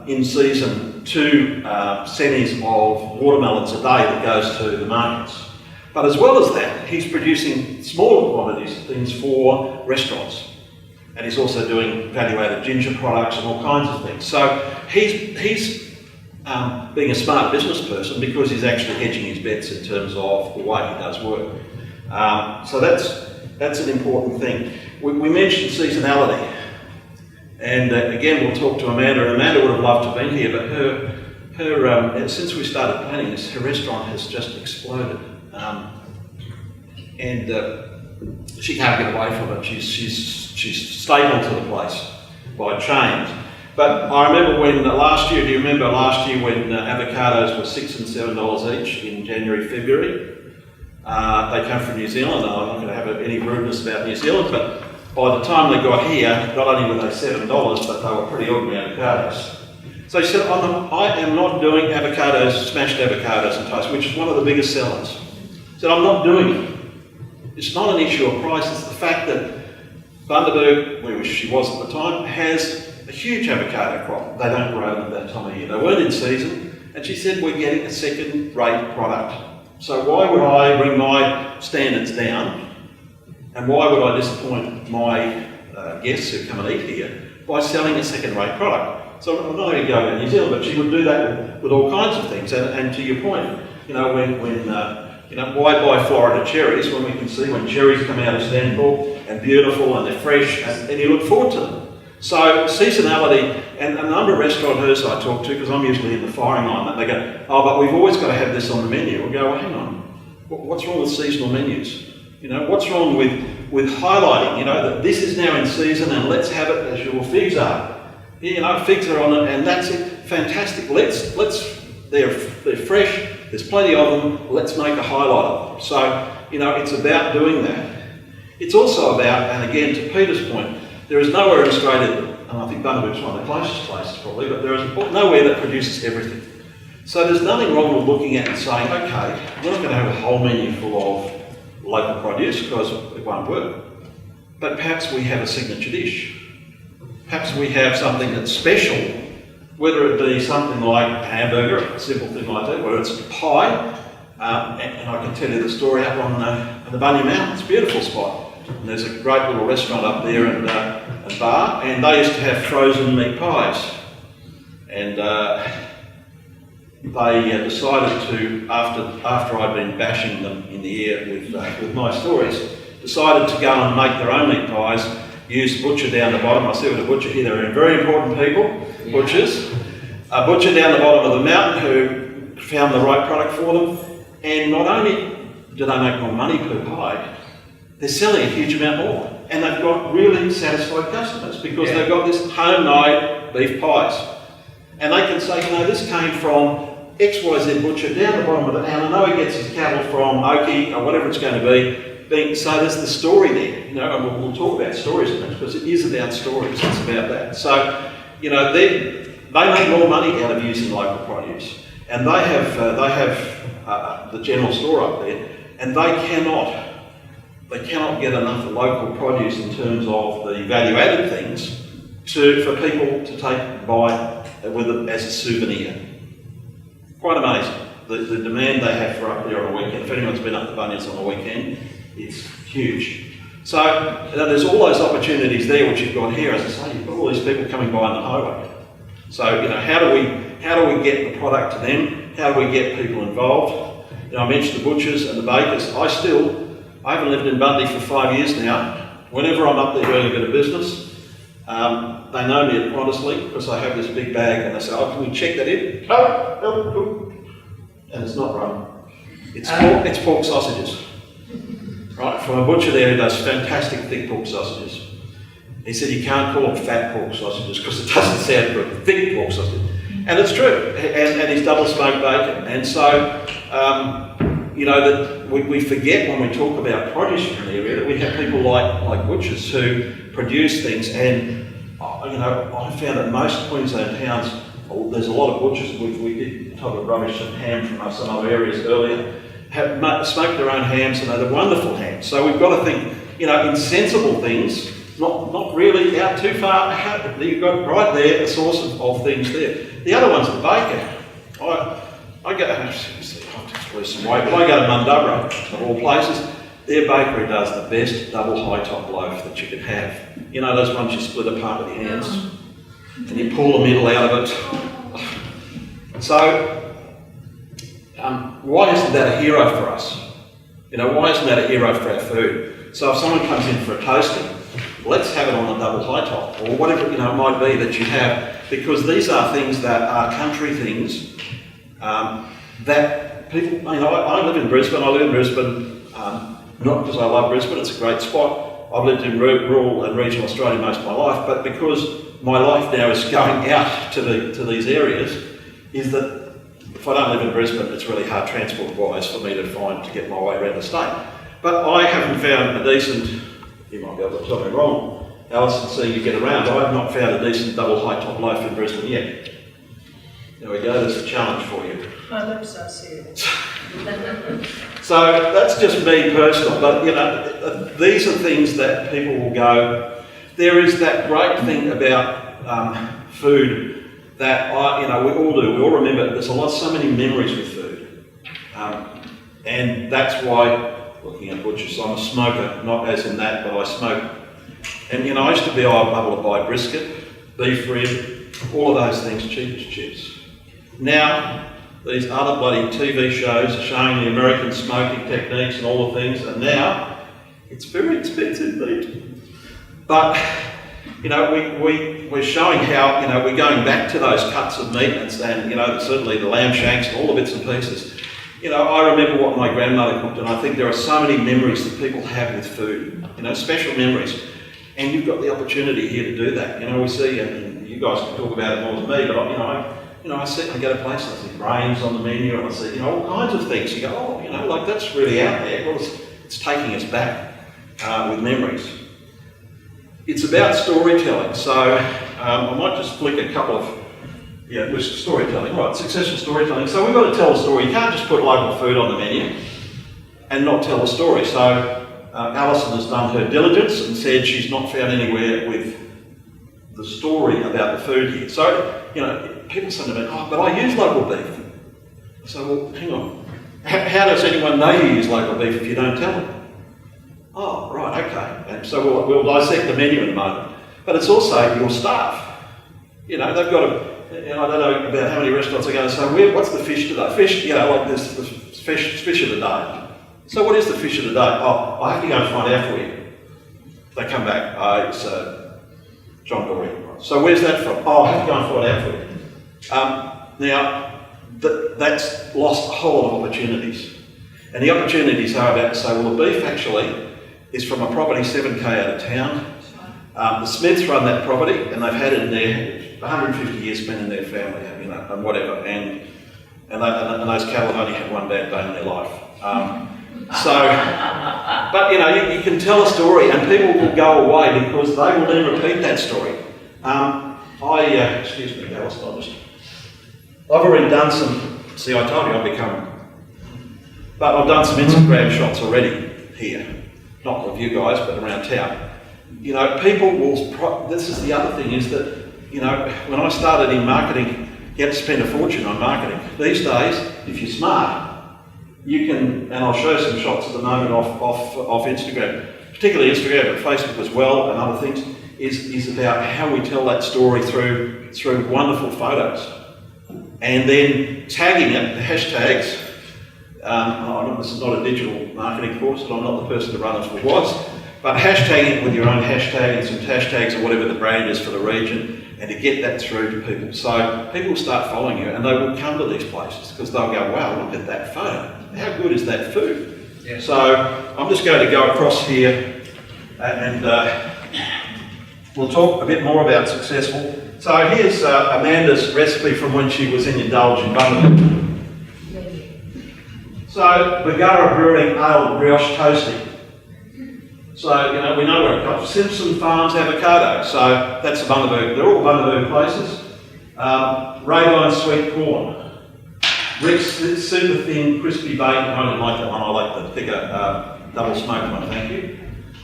in season 2 centres of watermelons a day that goes to the markets. But as well as that, he's producing smaller quantities of things for restaurants. And he's also doing value-added ginger products and all kinds of things. So he's being a smart business person, because he's actually hedging his bets in terms of the way he does work. So that's an important thing. We mentioned seasonality, and again we'll talk to Amanda, and Amanda would have loved to have been here, but her since we started planning this, her restaurant has just exploded, and she can't get away from it. She's stapled to the place by chains. But I remember when last year, do you remember last year when avocados were $6 and $7 each in January, February? They come from New Zealand, and I'm not going to have any rudeness about New Zealand, but by the time they got here, not only were they $7, but they were pretty ordinary avocados. So she said, I am not doing avocados, smashed avocados and toast, which is one of the biggest sellers. She said, I'm not doing it. It's not an issue of price, it's the fact that Bundaberg, where she was at the time, has a huge avocado crop. They don't grow them at that time of year. They weren't in season, and she said, we're getting a second-rate product. So why would I bring my standards down, and why would I disappoint my guests who come and eat here by selling a second-rate product? So I'm not only going to New Zealand, but she would do that with all kinds of things. And to your point, you know, why buy Florida cherries when we can see when cherries come out of Stanford and beautiful and they're fresh and you look forward to them. So seasonality, and a number of restaurateurs I talk to, because I'm usually in the firing line, they go, oh, but we've always got to have this on the menu. We go, well, hang on, what's wrong with seasonal menus? You know, what's wrong with highlighting, you know, that this is now in season and let's have it as your figs are. You know, figs are on it and that's it, fantastic. They're fresh, there's plenty of them, let's make a highlight of them. So, you know, it's about doing that. It's also about, and again, to Peter's point, there is nowhere in Australia, and I think Bundaberg's one of the closest places probably, but there is nowhere that produces everything. So there's nothing wrong with looking at and saying, okay, we're not going to have a whole menu full of local produce because it won't work. But perhaps we have a signature dish. Perhaps we have something that's special, whether it be something like a hamburger, a simple thing like that, whether it's a pie, and I can tell you the story up on the Bunny Mountain. It's a beautiful spot. And there's a great little restaurant up there and a bar, and they used to have frozen meat pies. And they decided to, after I'd been bashing them in the ear with my stories, decided to go and make their own meat pies, use butcher down the bottom. I see with a butcher here, they're very important people, butchers. A butcher down the bottom of the mountain who found the right product for them, and not only do they make more money per pie, they're selling a huge amount more, and they've got really satisfied customers because they've got this homemade beef pies. And they can say, you know, this came from XYZ butcher down the bottom of it, and I know he gets his cattle from Oki or whatever it's going to be. So there's the story there, you know, and we'll talk about stories in this because it is about stories, it's about that. So, you know, they make more money out of using local produce, and they have the general store up there, and they cannot get enough local produce in terms of the value-added things for people to take and buy with it as a souvenir. Quite amazing. The demand they have for up there on a weekend. If anyone's been up the Bunyas on a weekend, it's huge. So you know, there's all those opportunities there which you've got here. As I say, you've got all these people coming by on the highway. So you know, how do we get the product to them? How do we get people involved? You know, I mentioned the butchers and the bakers. I haven't lived in Bundy for 5 years now. Whenever I'm up there doing a bit of business, they know me honestly because I have this big bag and they say, oh, can we check that in? Oh. And it's not rum. It's pork sausages. Right, from a butcher there who does fantastic thick pork sausages. He said you can't call them fat pork sausages because it doesn't sound good, thick pork sausage. And it's true, and he's double smoked bacon. And so, you know, that we forget when we talk about produce in an area that we have people like butchers who produce things, and you know, I found that most Queensland towns, there's a lot of butchers. We did talk about rubbish and ham from some other areas earlier, have smoked their own hams, and they're wonderful hams. So we've got to think, you know, in sensible things, not really out too far. You've got right there a source of things there. The other one's the bacon. I go, some weight, but I go to Mundubra, of all places. Their bakery does the best double high top loaf that you can have. You know those ones you split apart with your hands, and you pull the middle out of it. So, why isn't that a hero for us? You know, why isn't that a hero for our food? So if someone comes in for a toasting, let's have it on a double high top, or whatever, you know, it might be that you have, because these are things that are country things that people, you know, I live in Brisbane, not because I love Brisbane, it's a great spot. I've lived in rural and regional Australia most of my life, but because my life now is going out to these areas, is that if I don't live in Brisbane, it's really hard transport-wise for me to get my way around the state. But I haven't found a decent, you might be able to tell me wrong, Alison, seeing you get around, I have not found a decent double high top loaf in Brisbane yet. There we go, there's a challenge for you. My lips are sealed. So that's just me personal, but you know, these are things that people will go. There is that great thing about food that we all do. We all remember. There's so many memories with food, and that's why. Looking at butchers, I'm a smoker, not as in that, but I smoke. And you know, I used to be able to buy brisket, beef rib, all of those things cheap as chips. Now, these other bloody TV shows are showing the American smoking techniques and all the things, and now it's very expensive meat. But you know, we're showing how, you know, we're going back to those cuts of meat and you know, certainly the lamb shanks and all the bits and pieces. You know, I remember what my grandmother cooked, and I think there are so many memories that people have with food, you know, special memories. And you've got the opportunity here to do that. You know, we see, and you guys can talk about it more than me, but I sit and I go to places, I see grains on the menu, and I see, you know, all kinds of things. You go, oh, you know, like that's really out there. Well, it's taking us back with memories. It's about storytelling, so I might just flick a couple of, with storytelling, right, successful storytelling. So we've got to tell a story. You can't just put local food on the menu and not tell a story. So Alison has done her diligence and said she's not found anywhere with the story about the food here. So, you know, people say to me, oh, but I use local beef. So, well, hang on. How does anyone know you use local beef if you don't tell them? Oh, right, okay. And so we'll dissect the menu in a moment. But it's also your staff. You know, they've got to, you know, I don't know about how many restaurants are going to say, what's the fish today? Fish, you know, like this, the fish of the day. So what is the fish of the day? Oh, I have to go and find out for you. They come back, it's John Dory. So where's that from? Oh, I have to go and find out for you. Now, that's lost a whole lot of opportunities. And the opportunities are about to say, well, the beef actually is from a property 7k out of town. The Smiths run that property, and they've had it in there 150 years, been in their family, you know, and whatever. And those cattle have only had one bad day in their life. But you know, you can tell a story, and people will go away because they will then repeat that story. Excuse me, Alice, I've already done some. See, I told you I've done some Instagram shots already here, not with you guys, but around town. You know, people will. This is the other thing, is that, you know, when I started in marketing, you had to spend a fortune on marketing. These days, if you're smart, you can, and I'll show some shots at the moment off Instagram, particularly Instagram, but Facebook as well, and other things, is about how we tell that story through wonderful photos. And then tagging it, the hashtags. This is not a digital marketing course, and I'm not the person to run it if it was, but hashtagging it with your own hashtag and some hashtags or whatever the brand is for the region, and to get that through to people. So people start following you, and they will come to these places because they'll go, wow, look at that photo. How good is that food? Yeah. So I'm just going to go across here and we'll talk a bit more about successful. So here's Amanda's recipe from when she was in Indulge in Bundaberg. So Bergara Brewing Ale Brioche Toasting. So, you know, we know where it comes from. Simpson Farms Avocado. So that's the Bundaberg. They're all Bundaberg places. Rayline Sweet Corn. Rick's Super Thin Crispy Bacon. I don't like that one. I like the thicker double smoked one, thank you.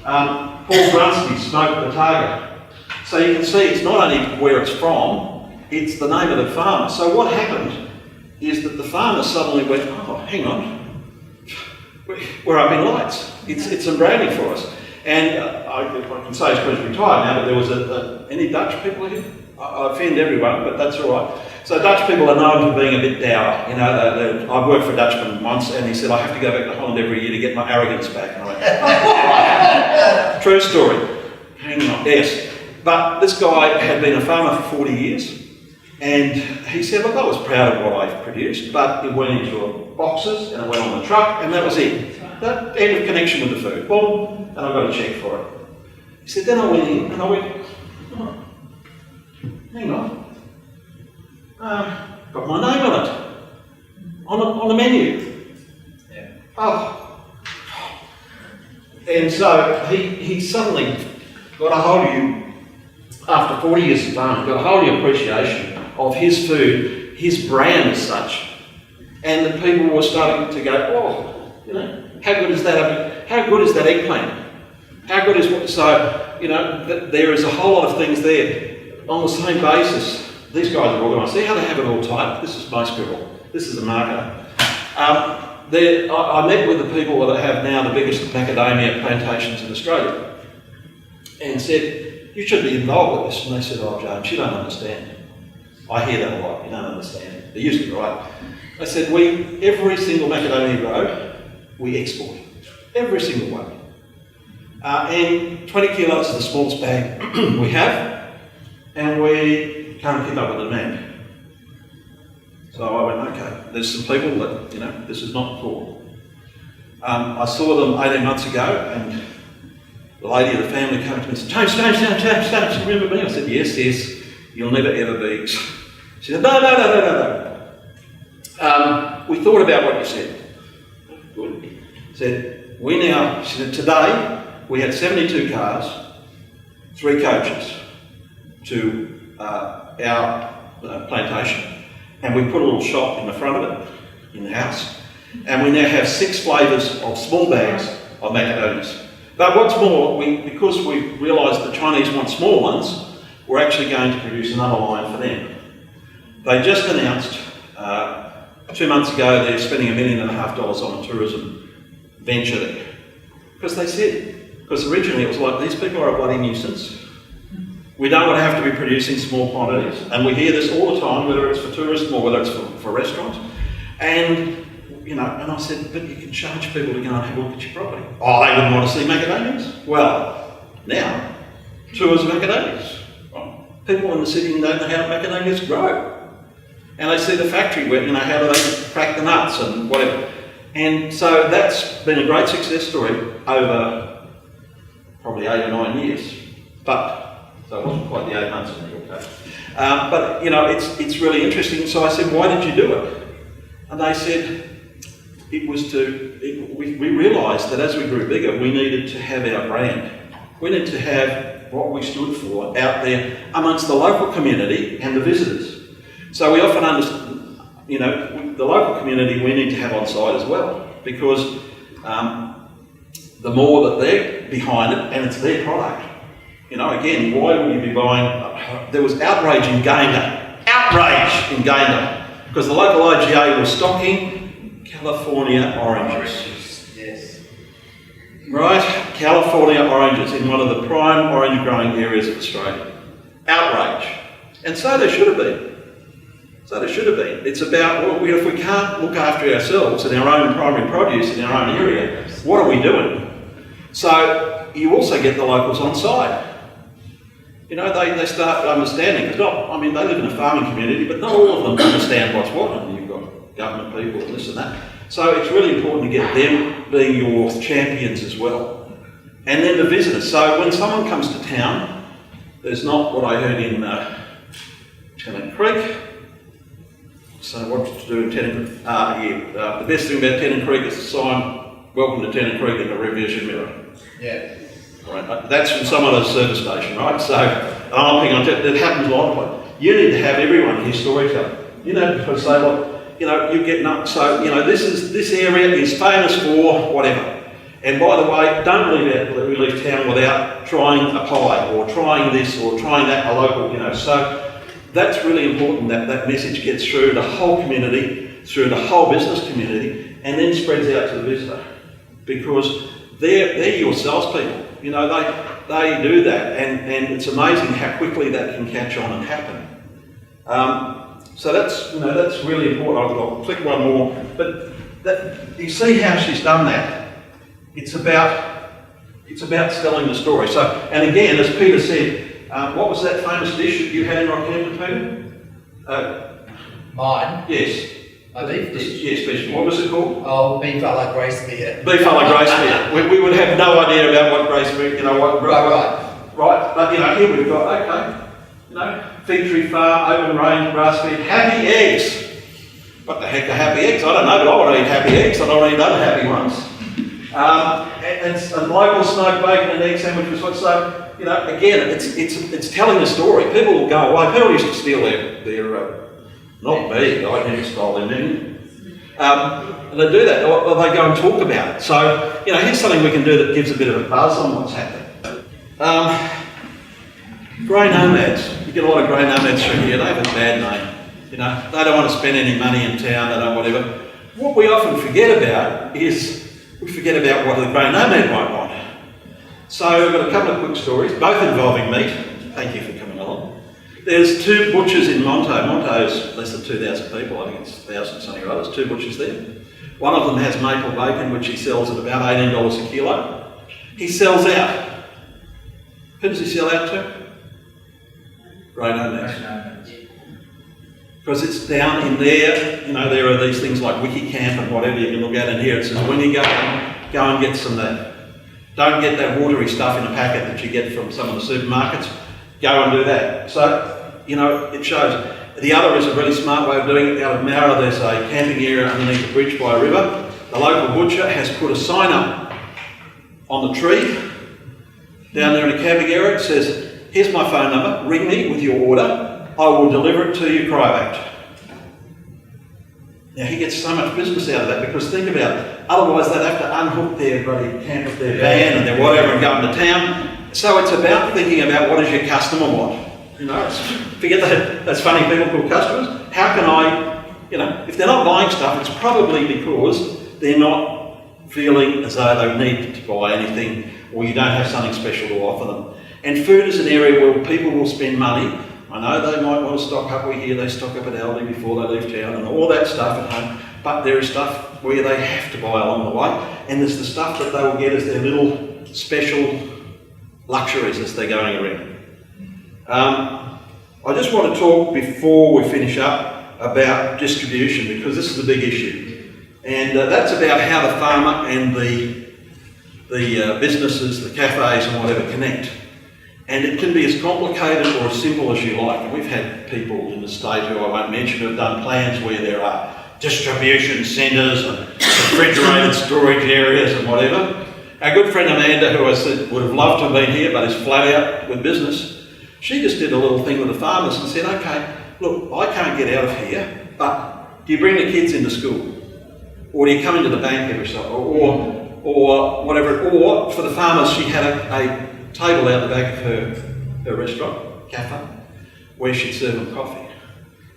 Paul Brunsky Smoked Potato. So you can see it's not only where it's from, it's the name of the farmer. So what happened is that the farmer suddenly went, oh, hang on, we're up in lights. It's some branding for us. And I can say it's because retired now, but there was any Dutch people here? I offend everyone, but that's all right. So Dutch people are known for being a bit dour. You know, I worked for a Dutchman once, and he said, I have to go back to Holland every year to get my arrogance back. And I went, true story. Hang on, yes. But this guy had been a farmer for 40 years, and he said, look, I was proud of what I produced, but it went into boxes, and it went on the truck, and that was it. That end of connection with the food. Boom, and I got a cheque for it. He said, then I went in, and I went, oh, hang on. Got my name on it, on the menu. Yeah. Oh. And so he suddenly got a hold of you, after 40 years of farming, got a whole new appreciation of his food, his brand as such, and the people were starting to go, oh, you know, how good is that? How good is that eggplant? How good is what? So, you know, there is a whole lot of things there on the same basis. These guys are organised. See how they have it all tight? This is most people. This is a marketer. I met with the people that have now the biggest macadamia plantations in Australia, and said, you should be involved with this. And they said, oh, James, you don't understand. I hear that a lot, you don't understand. They're usually right. I said, every single macadamia grow, we export. Every single one. And 20 kilos is the smallest bag we have, and we can't keep up with the demand. So I went, okay, there's some people that, you know, this is not for. I saw them 18 months ago, and the lady of the family came to me and said, James, you remember me? I said, yes, you'll never ever be. She said, no. We thought about what you said. Good. Said, she said, today we had 72 cars, 3 coaches to our plantation, and we put a little shop in the front of it, in the house, and we now have 6 flavours of small bags of macadamias. But what's more, because we realised the Chinese want small ones, we're actually going to produce another line for them. They just announced 2 months ago they're spending $1.5 million on a tourism venture there. Because originally it was like, these people are a bloody nuisance. We don't want to have to be producing small quantities. And we hear this all the time, whether it's for tourism or whether it's for restaurants. And you know, and I said, but you can charge people to go and have a look at your property. Oh, they wouldn't want to see macadamias? Well, now, tours of macadamias. People in the city don't know how macadamias grow. And they see the factory where, you know, how do they crack the nuts and whatever. And so that's been a great success story over probably 8 or 9 years. So it wasn't quite the 8 months in the UK. But, you know, it's really interesting. So I said, why did you do it? And they said, we realised that as we grew bigger, we needed to have our brand. We needed to have what we stood for out there amongst the local community and the visitors. So we often understand, you know, the local community we need to have on side as well, because the more that they're behind it and it's their product. You know, again, why would you be buying? There was outrage in Gayndah. Because the local IGA was stocking California oranges. Yes. Right? California oranges in one of the prime orange growing areas of Australia. Outrage. And so there should have been. It's about, well, if we can't look after ourselves and our own primary produce in our own area, what are we doing? So you also get the locals on side. You know, they start understanding. It's not, I mean, they live in a farming community, but not all of them understand what's what. And you've got government people and this and that. So it's really important to get them being your champions as well. And then the visitors. So when someone comes to town, there's not what I heard in Tennant Creek. So what to do in Tennant Creek? The best thing about Tennant Creek is the sign, welcome to Tennant Creek in a rear vision mirror. Yeah. Right. That's from someone at a service station, right? So, hang on, that happens a lot of places. You need to have everyone here storytelling. You know, because say, well, you know, you're getting up, so, you know, this area is famous for whatever. And by the way, don't leave town without trying a pie, or trying this, or trying that, a local, you know. So, that's really important that that message gets through the whole community, through the whole business community, and then spreads out to the visitor. Because they're your salespeople. You know, they do that, and it's amazing how quickly that can catch on and happen. So that's, you know, that's really important. I'll click one more. But that, you see how she's done that? It's about telling the story. So, and again, as Peter said, what was that famous dish that you had in Rockhampton, Peter? Mine? Yes. A beef dish? Yes, beef. What was it called? Oh, beef a la Grace beer. Beef a la Grace beer. We would have no idea about what Grace beer, you know, what... Right, but you know, here we've got, okay, you know, Fig Tree Farm, open range, grass-fed, happy eggs. What the heck are happy eggs? I don't know, but I want to eat happy eggs. I've already done happy ones. And local smoked bacon and egg sandwich was what, so, you know, again, it's telling a story. People will go away. People used to steal their not me, I didn't steal them, and they do that, or they go and talk about it. So, you know, here's something we can do that gives a bit of a buzz on what's happening. Grey nomads. You get a lot of grey nomads through here. They have a bad name. You know, they don't want to spend any money in town. They don't whatever. What we often forget about is we forget about what the grey nomad might want. So I've got a couple of quick stories, both involving meat. Thank you for coming along. There's two butchers in Monto. Monto is less than 2,000 people. I think it's 1,000 something or other. There's two butchers there. One of them has maple bacon, which he sells at about $18 a kilo. He sells out. Who does he sell out to? Grey nomads. Because it's down in there, you know, there are these things like Wikicamp and whatever you can look at in here. It says when you go and get some that. Don't get that watery stuff in a packet that you get from some of the supermarkets. Go and do that. So, you know, it shows. The other is a really smart way of doing it. Out of Mara, there's a camping area underneath a bridge by a river. The local butcher has put a sign up on the tree down there in a camping area. It says, here's my phone number, ring me with your order. I will deliver it to you cryovac. Now he gets so much business out of that because think about it. Otherwise they'd have to unhook their bloody camp of their van and their whatever and go into town. So it's about thinking about what does your customer want. You know, forget that, that's funny people call customers. How can I, you know, if they're not buying stuff, it's probably because they're not feeling as though they need to buy anything or you don't have something special to offer them. And food is an area where people will spend money. I know they might want to stock up. We hear they stock up at Aldi before they leave town and all that stuff at home. But there is stuff where they have to buy along the way. And there's the stuff that they will get as their little special luxuries as they're going around. I just want to talk before we finish up about distribution because this is a big issue. And that's about how the farmer and the businesses, the cafes and whatever connect. And it can be as complicated or as simple as you like. And we've had people in the state who I won't mention who have done plans where there are distribution centres and refrigerated storage areas and whatever. Our good friend Amanda, who I said would have loved to have been here but is flat out with business, she just did a little thing with the farmers and said, okay, look, I can't get out of here, but do you bring the kids into school? Or do you come into the bank every so or whatever, or for the farmers she had a table out the back of her restaurant, cafe, where she'd serve them coffee.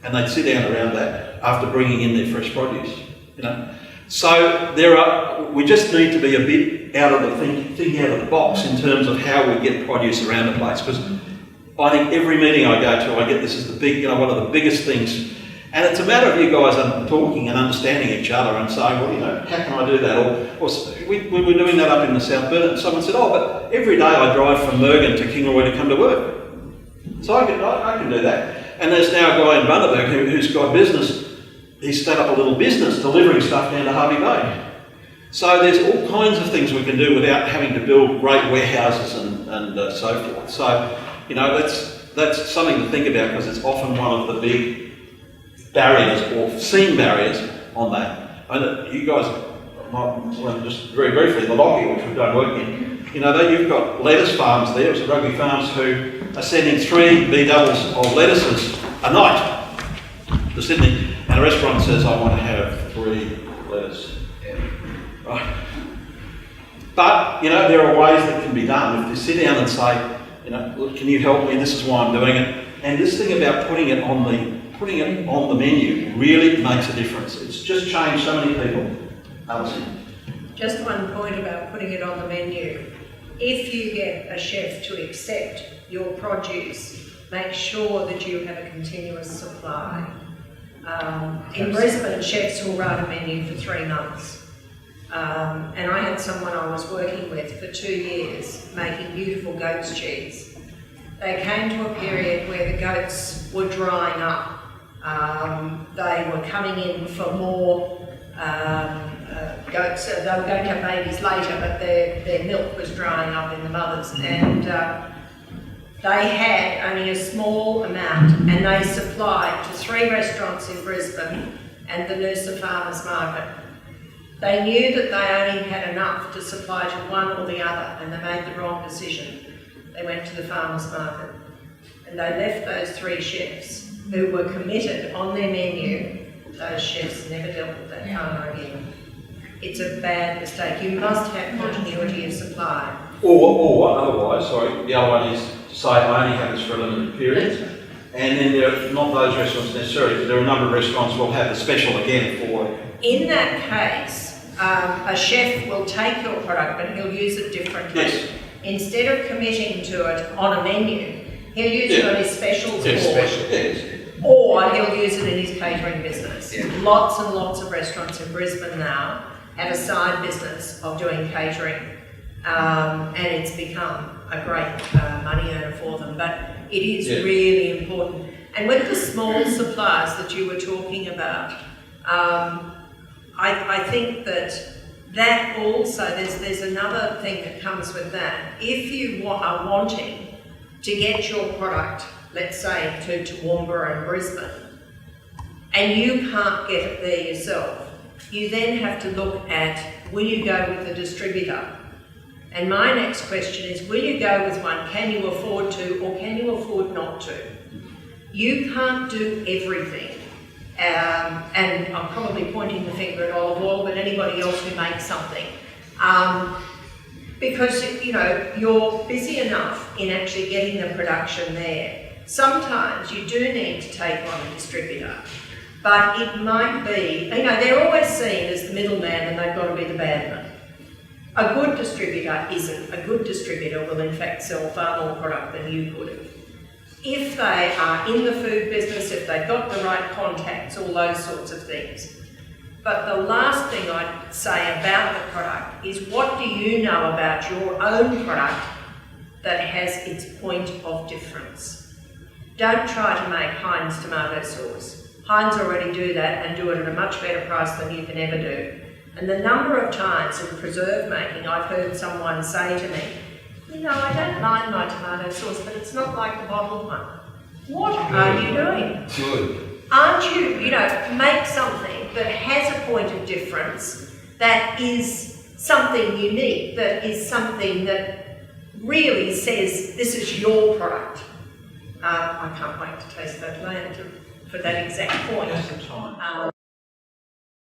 And they'd sit down around that after bringing in their fresh produce, you know. So we just need to be a bit out of the thinking out of the box in terms of how we get produce around the place. Because I think every meeting I go to, I get this is the big, you know, one of the biggest things. And it's a matter of you guys talking and understanding each other and saying, well, you know, how can I do that? Or we were doing that up in the South Burnett and someone said, oh, but every day I drive from Mergen to Kingaroy to come to work. So I can do that. And there's now a guy in Bundaberg who's got business. He's set up a little business delivering stuff down to Harvey Bay. So there's all kinds of things we can do without having to build great warehouses and so forth. So, you know, that's something to think about because it's often one of the big barriers or seen barriers on that. And you guys, just very briefly, the Lockyer, which we've done work in, you know, you've got lettuce farms there, it's Rugby Farms who are sending 3 B-doubles of lettuces a night to Sydney, and a restaurant says, I want to have 3 lettuce. Yeah. Right. But, you know, there are ways that can be done. If you sit down and say, you know, look, can you help me? This is why I'm doing it. And this thing about putting it on the menu really makes a difference. It's just changed so many people. Alison. Just one point about putting it on the menu. If you get a chef to accept your produce, make sure that you have a continuous supply. In Brisbane, chefs will write a menu for 3 months. And I had someone I was working with for 2 years making beautiful goat's cheese. They came to a period where the goats were drying up. They were coming in for more goats. They were going to have babies later, but their milk was drying up in the mothers. And they had only a small amount, and they supplied to 3 restaurants in Brisbane and the Noosa Farmers Market. They knew that they only had enough to supply to one or the other, and they made the wrong decision. They went to the farmers market, and they left those 3 chefs who were committed on their menu. Those chefs never dealt with that farmer again. It's a bad mistake. You must have continuity of supply. Or otherwise, the other one is to say I only have this for a limited period. And then there are not those restaurants necessarily, but there are a number of restaurants will have the special again for. In that case, a chef will take your product, but he'll use it differently. Yes. Instead of committing to it on a menu, he'll use it on his specials board. Yes. Or he'll use it in his catering business. Lots and lots of restaurants in Brisbane now have a side business of doing catering, and it's become a great money earner for them. But it is really important. And with the small suppliers that you were talking about, I think that also, there's another thing that comes with that. If you are wanting to get your product, let's say, to Toowoomba and Brisbane, and you can't get it there yourself, you then have to look at, will you go with the distributor? And my next question is, will you go with one? Can you afford to, or can you afford not to? You can't do everything. And I'm probably pointing the finger at olive oil, but anybody else who makes something. Because, you're busy enough in actually getting the production there. Sometimes you do need to take on a distributor, but it might be, they're always seen as the middleman and they've got to be the bad man. A good distributor isn't. A good distributor will in fact sell far more product than you could have. If they are in the food business, if they've got the right contacts, all those sorts of things. But the last thing I'd say about the product is, what do you know about your own product that has its point of difference? Don't try to make Heinz tomato sauce. Heinz already do that and do it at a much better price than you can ever do. And the number of times in preserve making I've heard someone say to me, I don't mind my tomato sauce, but it's not like the bottled one. What are you doing? Good. Aren't you, make something that has a point of difference, that is something unique, that is something that really says this is your product. I can't wait to taste that land for that exact point.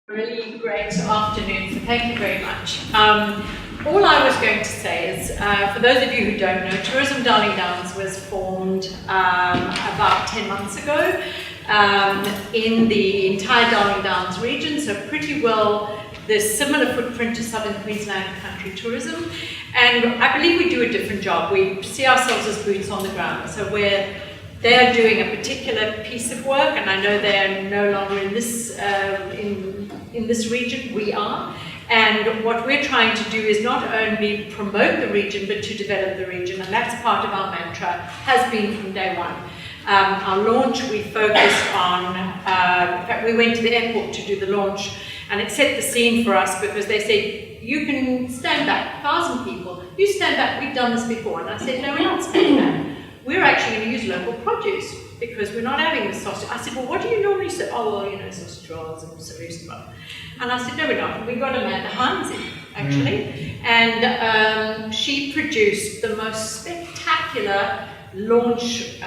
Really great afternoon, so thank you very much. All I was going to say is, for those of you who don't know, Tourism Darling Downs was formed about 10 months ago in the entire Darling Downs region, so pretty well the similar footprint to Southern Queensland country tourism. And I believe we do a different job. We see ourselves as boots on the ground. So they're doing a particular piece of work, and I know they're no longer in this in this region, we are. And what we're trying to do is not only promote the region, but to develop the region, and that's part of our mantra, has been from day one. Our launch, we focused on, in fact, we went to the airport to do the launch, and it set the scene for us because they said, you can stand back, 1,000 people, you stand back, we've done this before. And I said, no, we're not standing back. We're actually going to use local produce because we're not having the sausage. I said, well, what do you normally say? Oh, well, sausage rolls and cerise. And I said, no, we're not. We got Amanda Hines in, actually. And she produced the most spectacular launch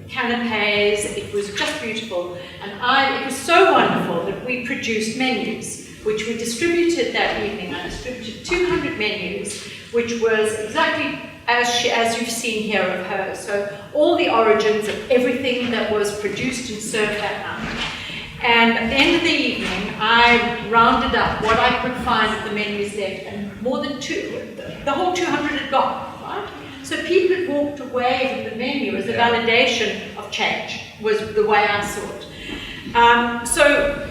canapes. It was just beautiful. And it was so wonderful that we produced menus, which we distributed that evening. I distributed 200 menus, which was exactly as you've seen here of her. So all the origins of everything that was produced and served that night. And at the end of the evening, I rounded up what I could find of the menus left, and more than the whole 200 had gone, right? So people had walked away from the menu as a validation of change, was the way I saw it. So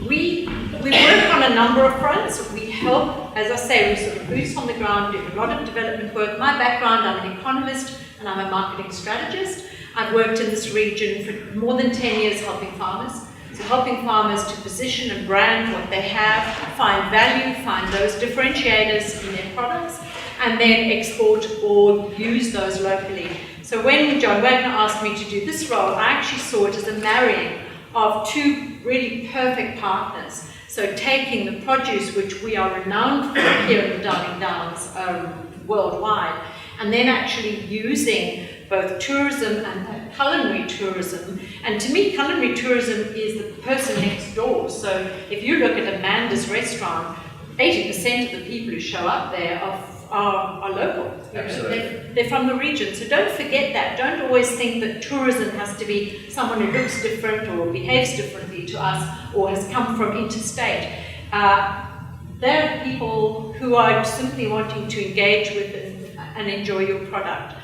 we work on a number of fronts. We help, as I say, we sort of boots on the ground, do a lot of development work. My background, I'm an economist and I'm a marketing strategist. I've worked in this region for more than 10 years helping farmers. So helping farmers to position and brand what they have, find value, find those differentiators in their products, and then export or use those locally. So when John Wagner asked me to do this role, I actually saw it as a marrying of two really perfect partners. So taking the produce, which we are renowned for here in the Darling Downs worldwide, and then actually using both tourism and culinary tourism. And to me, culinary tourism is the person next door. So if you look at Amanda's restaurant, 80% of the people who show up there are local. Absolutely. They're from the region. So don't forget that. Don't always think that tourism has to be someone who looks different or behaves differently to us or has come from interstate. There are people who are simply wanting to engage with and enjoy your product.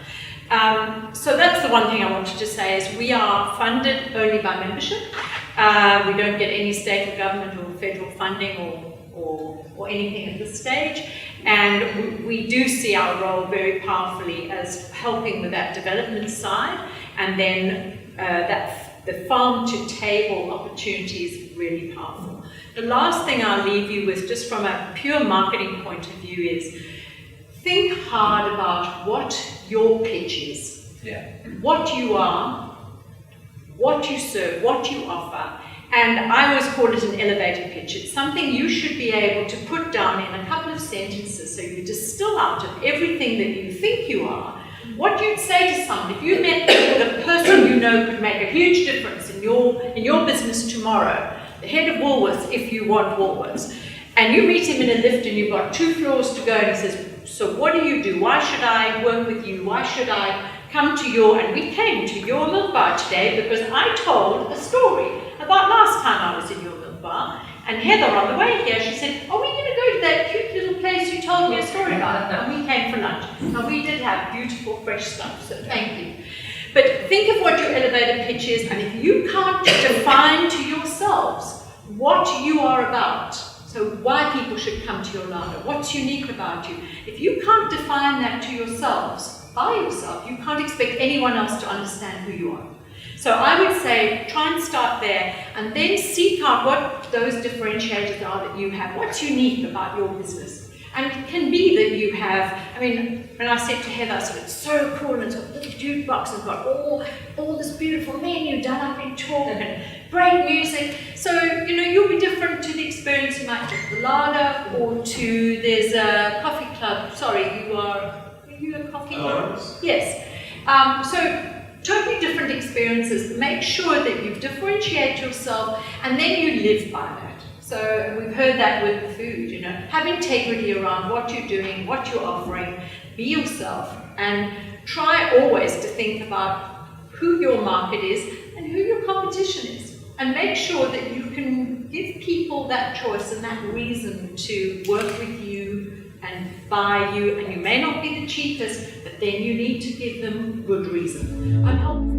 So that's the one thing I wanted to say is we are funded only by membership. We don't get any state or government or federal funding or anything at this stage. And we do see our role very powerfully as helping with that development side, and then the farm to table opportunity is really powerful. The last thing I'll leave you with, just from a pure marketing point of view, is think hard about what your pitch is, what you are, what you serve, what you offer. And I always call it an elevator pitch. It's something you should be able to put down in a couple of sentences so you distill out of everything that you think you are, what you'd say to someone. If you met with a person you know could make a huge difference in your business tomorrow, the head of Woolworths, if you want Woolworths, and you meet him in a lift and you've got 2 floors to go and he says, so what do you do? Why should I work with you? Why should I come to your, and we came to your milk bar today because I told a story about last time I was in your milk bar, and Heather on the way here, she said, are we going to go to that cute little place you told me a story about? And we came for lunch. And we did have beautiful fresh stuff, so thank you. But think of what your elevator pitch is, and if you can't define to yourselves what you are about, so why people should come to your larder, what's unique about you, if you can't define that to yourselves, by yourself, you can't expect anyone else to understand who you are. So I would say, try and start there, and then seek out what those differentiators are that you have. What's unique about your business? And it can be that you have, I mean, when I said to Heather, I said, it's so cool, and it's got a little jukebox, and it's got all this beautiful menu done up in chalk, and great music. So, you know, you'll be different to the experience you might get at the larder, or to, there's a coffee club. Sorry, are you a coffee club? Yes. So, totally different experiences. Make sure that you differentiate yourself and then you live by that. So we've heard that with the food, you know, have integrity around what you're doing, what you're offering, be yourself, and try always to think about who your market is and who your competition is. And make sure that you can give people that choice and that reason to work with you and buy you, and you may not be the cheapest, but then you need to give them good reason. I'm helpful.